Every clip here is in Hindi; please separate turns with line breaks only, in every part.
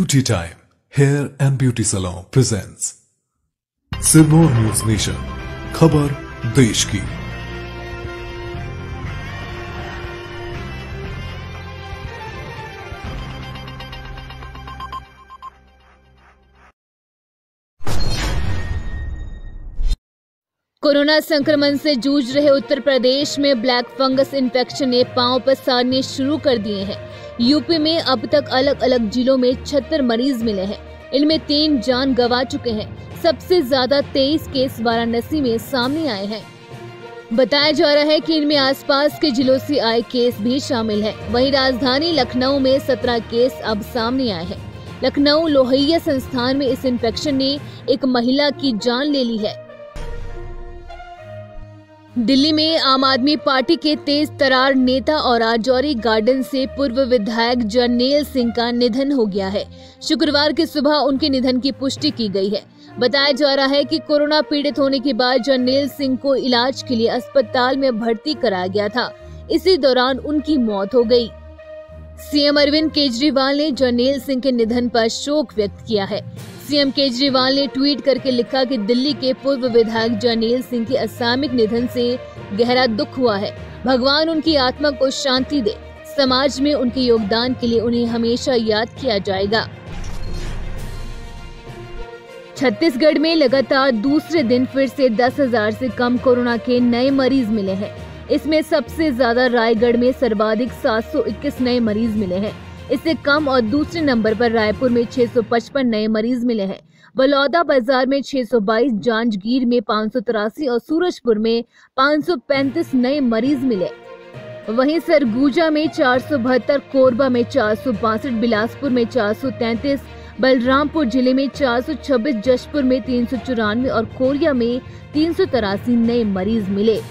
Beauty Time Hair and Beauty Salon presents Sirmaur news nation, खबर देश की।
कोरोना संक्रमण से जूझ रहे उत्तर प्रदेश में ब्लैक फंगस इन्फेक्शन ने पांव पसारने शुरू कर दिए हैं। यूपी में अब तक अलग अलग जिलों में 76 मरीज मिले हैं। इनमें 3 जान गंवा चुके हैं। सबसे ज्यादा 23 केस वाराणसी में सामने आए हैं। बताया जा रहा है कि इनमें आसपास के जिलों से आए केस भी शामिल हैं। वहीं राजधानी लखनऊ में 17 केस अब सामने आए हैं। लखनऊ लोहिया संस्थान में इस इन्फेक्शन ने एक महिला की जान ले ली है। दिल्ली में आम आदमी पार्टी के तेज तरार नेता और राजौरी गार्डन से पूर्व विधायक जरनैल सिंह का निधन हो गया है। शुक्रवार की सुबह उनके निधन की पुष्टि की गई है। बताया जा रहा है कि कोरोना पीड़ित होने के बाद जरनैल सिंह को इलाज के लिए अस्पताल में भर्ती कराया गया था। इसी दौरान उनकी मौत हो गई। सीएम अरविंद केजरीवाल ने जरनैल सिंह के निधन पर शोक व्यक्त किया है। सीएम केजरीवाल ने ट्वीट करके लिखा कि दिल्ली के पूर्व विधायक जरनैल सिंह के असामयिक निधन से गहरा दुख हुआ है। भगवान उनकी आत्मा को शांति दे। समाज में उनके योगदान के लिए उन्हें हमेशा याद किया जाएगा। छत्तीसगढ़ में लगातार दूसरे दिन फिर से 10,000 से कम कोरोना के नए मरीज मिले हैं। इसमें सबसे ज्यादा रायगढ़ में सर्वाधिक 721 नए मरीज मिले हैं। इससे कम और दूसरे नंबर पर रायपुर में 655 नए मरीज मिले हैं। बलौदा बाजार में 622, जांजगीर में 583 और सूरजपुर में 535 नए मरीज मिले। वहीं सरगुजा में 472, कोरबा में 462, बिलासपुर में 433, बलरामपुर जिले में 426, जशपुर में 394 और कोरिया में 383 नए मरीज मिले।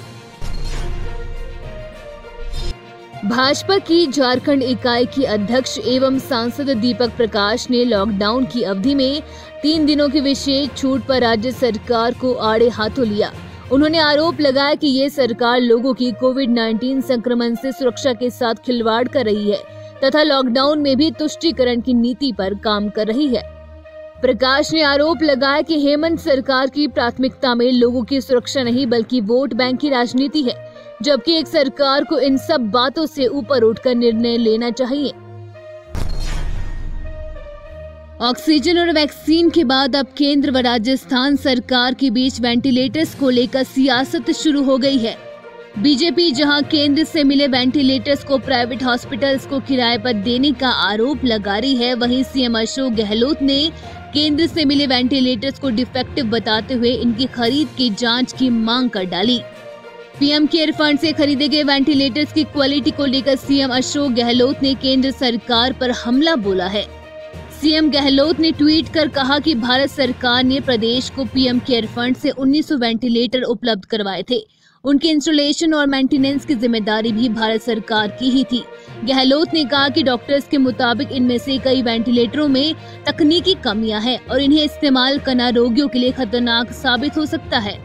भाजपा की झारखंड इकाई की अध्यक्ष एवं सांसद दीपक प्रकाश ने लॉकडाउन की अवधि में 3 दिनों की विशेष छूट पर राज्य सरकार को आड़े हाथों लिया। उन्होंने आरोप लगाया कि ये सरकार लोगों की कोविड-19 संक्रमण से सुरक्षा के साथ खिलवाड़ कर रही है तथा लॉकडाउन में भी तुष्टीकरण की नीति पर काम कर रही है। प्रकाश ने आरोप लगाया कि हेमंत सरकार की प्राथमिकता में लोगों की सुरक्षा नहीं बल्कि वोट बैंक की राजनीति है, जबकि एक सरकार को इन सब बातों से ऊपर उठकर निर्णय लेना चाहिए। ऑक्सीजन और वैक्सीन के बाद अब केंद्र व राजस्थान सरकार के बीच वेंटिलेटर्स को लेकर सियासत शुरू हो गई है। बीजेपी जहां केंद्र से मिले वेंटिलेटर्स को प्राइवेट हॉस्पिटल्स को किराए पर देने का आरोप लगा रही है, वहीं सीएम अशोक गहलोत ने केंद्र से मिले वेंटिलेटर्स को डिफेक्टिव बताते हुए इनकी खरीद की जांच की मांग कर डाली। पीएम केयर फंड से खरीदे गए वेंटिलेटर्स की क्वालिटी को लेकर सीएम अशोक गहलोत ने केंद्र सरकार पर हमला बोला है। सीएम गहलोत ने ट्वीट कर कहा कि भारत सरकार ने प्रदेश को पीएम केयर फंड से 1900 वेंटिलेटर उपलब्ध करवाए थे। उनके इंस्टॉलेशन और मेंटेनेंस की जिम्मेदारी भी भारत सरकार की ही थी। गहलोत ने कहा कि डॉक्टर्स के मुताबिक इनमें से कई वेंटिलेटरों में तकनीकी कमियां हैं और इन्हें इस्तेमाल करना रोगियों के लिए खतरनाक साबित हो सकता है।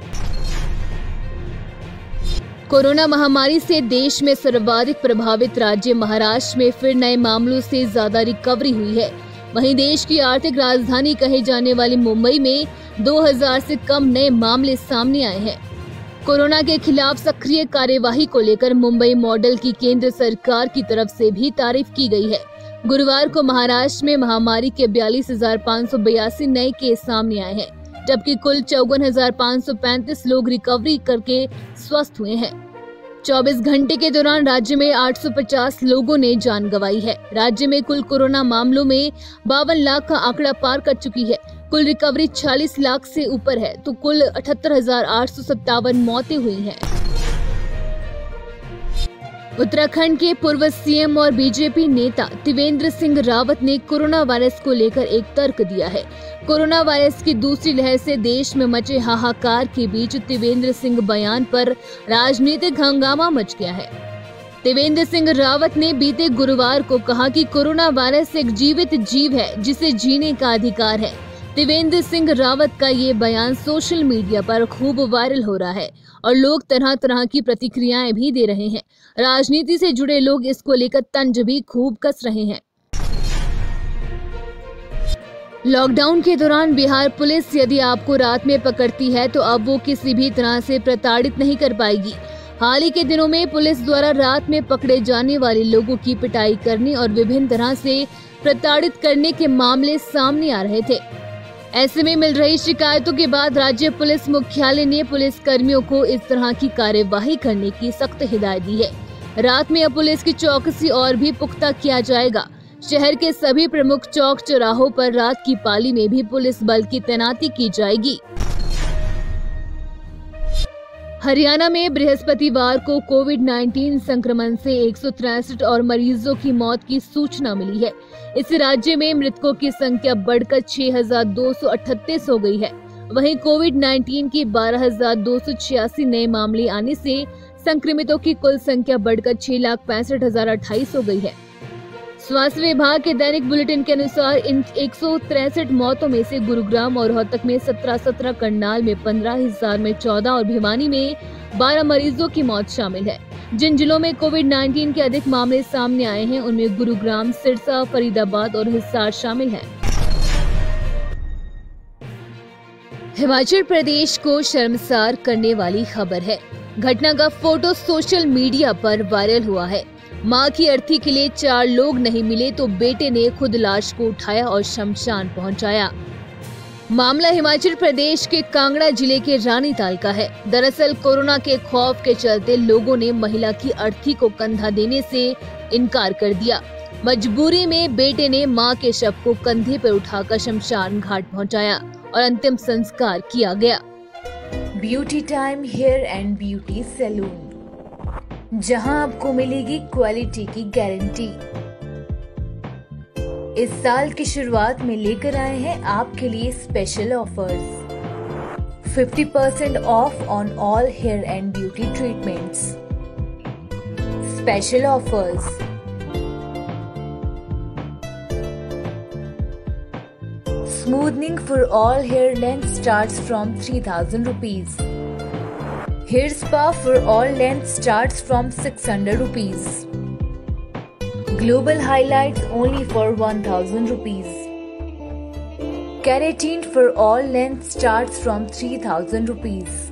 कोरोना महामारी से देश में सर्वाधिक प्रभावित राज्य महाराष्ट्र में फिर नए मामलों से ज्यादा रिकवरी हुई है। वहीं देश की आर्थिक राजधानी कहे जाने वाली मुंबई में 2000 से कम नए मामले सामने आए हैं। कोरोना के खिलाफ सक्रिय कार्यवाही को लेकर मुंबई मॉडल की केंद्र सरकार की तरफ से भी तारीफ की गई है। गुरुवार को महाराष्ट्र में महामारी के 42,582 नए केस सामने आए हैं, जबकि कुल 54,535 लोग रिकवरी करके स्वस्थ हुए हैं। 24 घंटे के दौरान राज्य में 850 लोगों ने जान गंवाई है। राज्य में कुल कोरोना मामलों में 52 लाख का आंकड़ा पार कर चुकी है। कुल रिकवरी 40 लाख से ऊपर है तो कुल 78,857 मौतें हुई हैं। उत्तराखंड के पूर्व सीएम और बीजेपी नेता त्रिवेंद्र सिंह रावत ने कोरोना वायरस को लेकर एक तर्क दिया है। कोरोना वायरस की दूसरी लहर से देश में मचे हाहाकार के बीच त्रिवेंद्र सिंह बयान पर राजनीतिक हंगामा मच गया है। त्रिवेंद्र सिंह रावत ने बीते गुरुवार को कहा कि कोरोना वायरस एक जीवित जीव है जिसे जीने का अधिकार है। त्रिवेंद्र सिंह रावत का ये बयान सोशल मीडिया पर खूब वायरल हो रहा है और लोग तरह तरह की प्रतिक्रियाएं भी दे रहे हैं। राजनीति से जुड़े लोग इसको लेकर तंज भी खूब कस रहे हैं। लॉकडाउन के दौरान बिहार पुलिस यदि आपको रात में पकड़ती है तो अब वो किसी भी तरह से प्रताड़ित नहीं कर पाएगी। हाल ही के दिनों में पुलिस द्वारा रात में पकड़े जाने वाले लोगों की पिटाई करने और विभिन्न तरह से प्रताड़ित करने के मामले सामने आ रहे थे। ऐसे में मिल रही शिकायतों के बाद राज्य पुलिस मुख्यालय ने पुलिस कर्मियों को इस तरह की कार्यवाही करने की सख्त हिदायत दी है। रात में अब पुलिस की चौकसी और भी पुख्ता किया जाएगा। शहर के सभी प्रमुख चौक चौराहों पर रात की पाली में भी पुलिस बल की तैनाती की जाएगी। हरियाणा में बृहस्पतिवार को कोविड-19 संक्रमण से 163 और मरीजों की मौत की सूचना मिली है। इससे राज्य में मृतकों की संख्या बढ़कर 6,238 हो गई है। वहीं कोविड-19 की 12,286 नए मामले आने से संक्रमितों की कुल संख्या बढ़कर 6,65,028 हो गई है। स्वास्थ्य विभाग के दैनिक बुलेटिन के अनुसार इन 163 मौतों में से गुरुग्राम और रोहतक में 17, करनाल में 15, हिसार में 14 और भिवानी में 12 मरीजों की मौत शामिल है। जिन जिलों में कोविड-19 के अधिक मामले सामने आए हैं उनमें गुरुग्राम, सिरसा, फरीदाबाद और हिसार शामिल हैं। हिमाचल प्रदेश को शर्मसार करने वाली खबर है। घटना का फोटो सोशल मीडिया पर वायरल हुआ है। मां की अर्थी के लिए 4 लोग नहीं मिले तो बेटे ने खुद लाश को उठाया और शमशान पहुंचाया। मामला हिमाचल प्रदेश के कांगड़ा जिले के रानीताल का है। दरअसल कोरोना के खौफ के चलते लोगों ने महिला की अर्थी को कंधा देने से इनकार कर दिया। मजबूरी में बेटे ने मां के शव को कंधे पर उठाकर शमशान घाट पहुंचाया और अंतिम संस्कार किया गया।
Beauty time hair and beauty salon, जहां आपको मिलेगी क्वालिटी की गारंटी। इस साल की शुरुआत में लेकर आए हैं आपके लिए special offers. 50% off on all hair and beauty treatments. Special offers, smoothening for all hair length starts from 3,000 rupees. Hair spa for all lengths starts from 600 rupees. Global highlights only for 1,000 rupees. Keratin for all lengths starts from 3,000 rupees.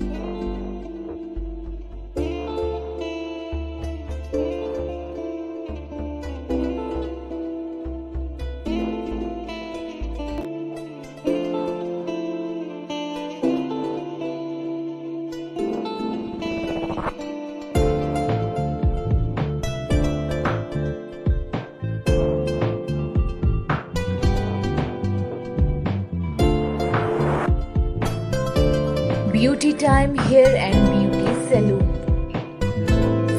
Beauty Time Hair and Beauty Saloon.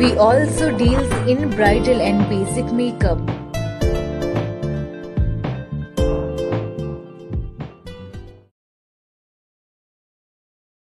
We also deals in bridal and basic makeup.